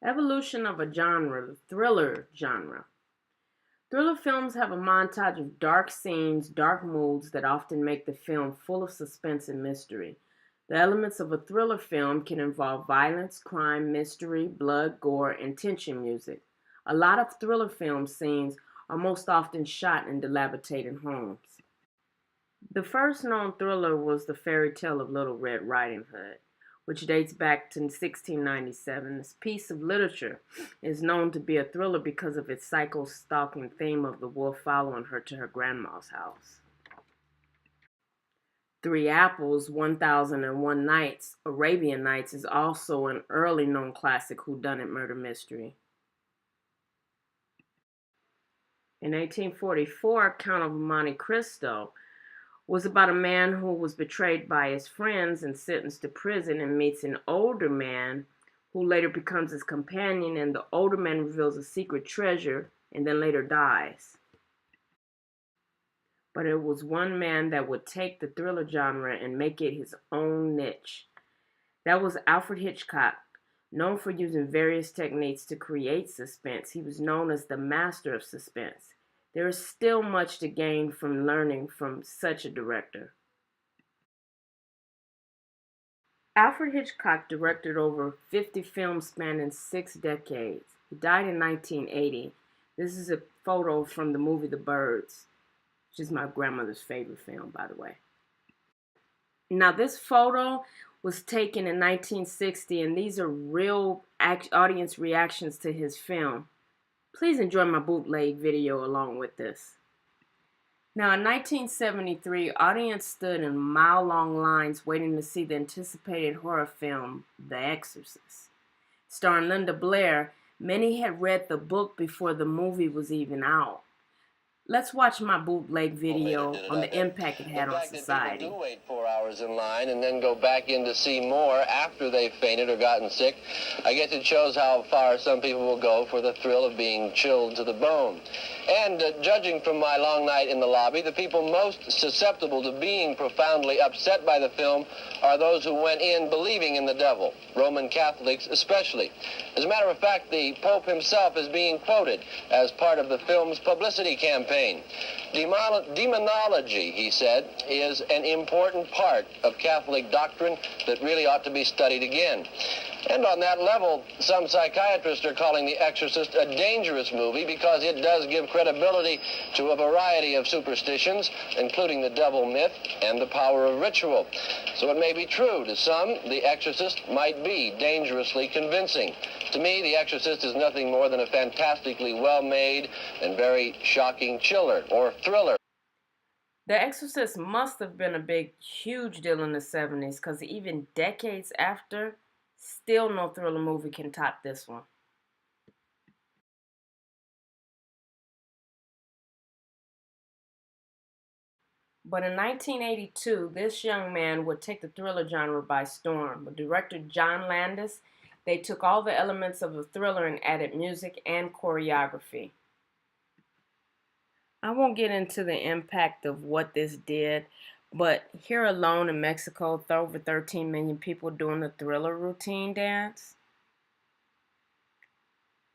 Evolution of a genre, the thriller genre. Thriller films have a montage of dark scenes, dark moods that often make the film full of suspense and mystery. The elements of a thriller film can involve violence, crime, mystery, blood, gore, and tension music. A lot of thriller film scenes are most often shot in dilapidated homes. The first known thriller was the fairy tale of Little Red Riding Hood, which dates back to 1697. This piece of literature is known to be a thriller because of its psycho-stalking theme of the wolf following her to her grandma's house. Three Apples, 1001 Nights, Arabian Nights is also an early known classic whodunit murder mystery. In 1844, Count of Monte Cristo was about a man who was betrayed by his friends and sentenced to prison and meets an older man who later becomes his companion, and the older man reveals a secret treasure and then later dies. But it was one man that would take the thriller genre and make it his own niche. That was Alfred Hitchcock. Known for using various techniques to create suspense, he was known as the master of suspense. There is still much to gain from learning from such a director. Alfred Hitchcock directed over 50 films spanning 6 decades. He died in 1980. This is a photo from the movie The Birds, which is my grandmother's favorite film, by the way. Now, this photo was taken in 1960, and these are real audience reactions to his film. Please enjoy my bootleg video along with this. Now, in 1973, audience stood in mile-long lines waiting to see the anticipated horror film, The Exorcist. Starring Linda Blair, many had read the book before the movie was even out. Let's watch my bootleg video on the impact it had on society. People do wait 4 hours in line and then go back in to see more after they've fainted or gotten sick. I guess it shows how far some people will go for the thrill of being chilled to the bone. And judging from my long night in the lobby, the people most susceptible to being profoundly upset by the film are those who went in believing in the devil, Roman Catholics especially. As a matter of fact, the Pope himself is being quoted as part of the film's publicity campaign. Demonology, he said, is an important part of Catholic doctrine that really ought to be studied again. And on that level, some psychiatrists are calling The Exorcist a dangerous movie because it does give credibility to a variety of superstitions, including the devil myth and the power of ritual. So it may be true to some, The Exorcist might be dangerously convincing. To me, The Exorcist is nothing more than a fantastically well-made and very shocking chiller or thriller. The Exorcist must have been a huge deal in the 70s because even decades after, still no thriller movie can top this one. But in 1982, this young man would take the thriller genre by storm. With director John Landis, they took all the elements of a thriller and added music and choreography. I won't get into the impact of what this did, but here alone in Mexico, over 13 million people doing the thriller routine dance.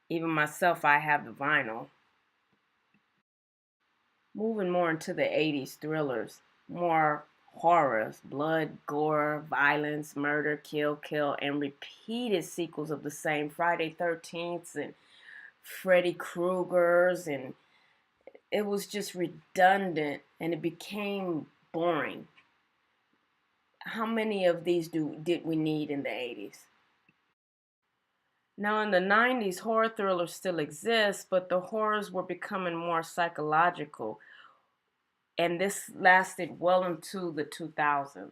Even myself, I have the vinyl. Moving more into the 80s thrillers, more horrors, blood, gore, violence, murder, kill, and repeated sequels of the same Friday 13th and Freddy Krueger's, and it was just redundant and it became boring. How many of these did we need in the 80s? Now in the 90s, horror thrillers still exist, but the horrors were becoming more psychological, and this lasted well into the 2000s.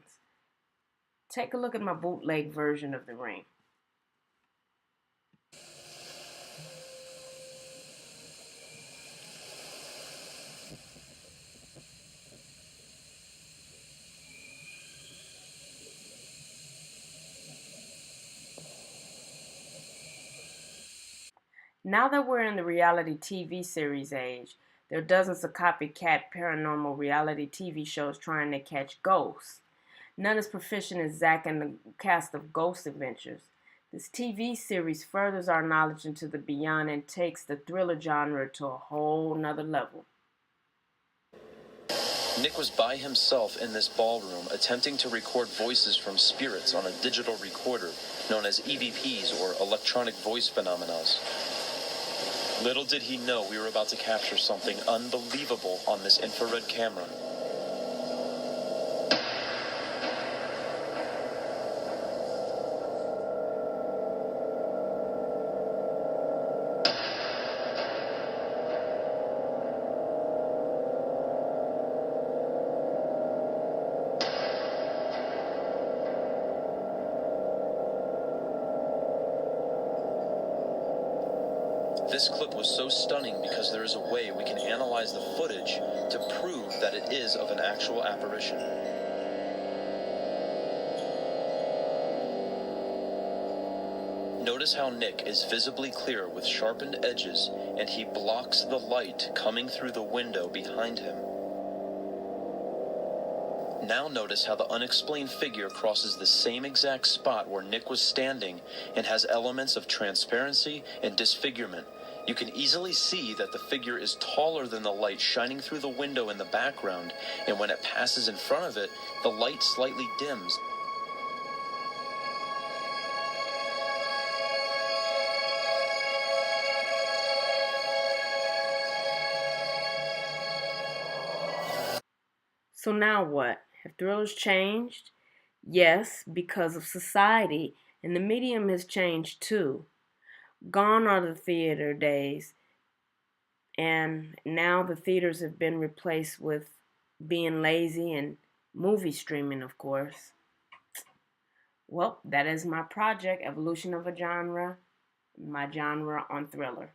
Take a look at my bootleg version of The Ring. Now that we're in the reality TV series age, there are dozens of copycat paranormal reality TV shows trying to catch ghosts. None as proficient as Zack and the cast of Ghost Adventures. This TV series furthers our knowledge into the beyond and takes the thriller genre to a whole nother level. Nick was by himself in this ballroom attempting to record voices from spirits on a digital recorder known as EVPs, or electronic voice phenomena. Little did he know we were about to capture something unbelievable on this infrared camera. This clip was so stunning because there is a way we can analyze the footage to prove that it is of an actual apparition. Notice how Nick is visibly clear with sharpened edges, and he blocks the light coming through the window behind him. Now notice how the unexplained figure crosses the same exact spot where Nick was standing and has elements of transparency and disfigurement. You can easily see that the figure is taller than the light shining through the window in the background, and when it passes in front of it, the light slightly dims. So now what? Have thrillers changed? Yes, because of society, and the medium has changed too. Gone are the theater days, and now the theaters have been replaced with being lazy and movie streaming, of course. Well, that is my project, Evolution of a Genre, my genre on thriller.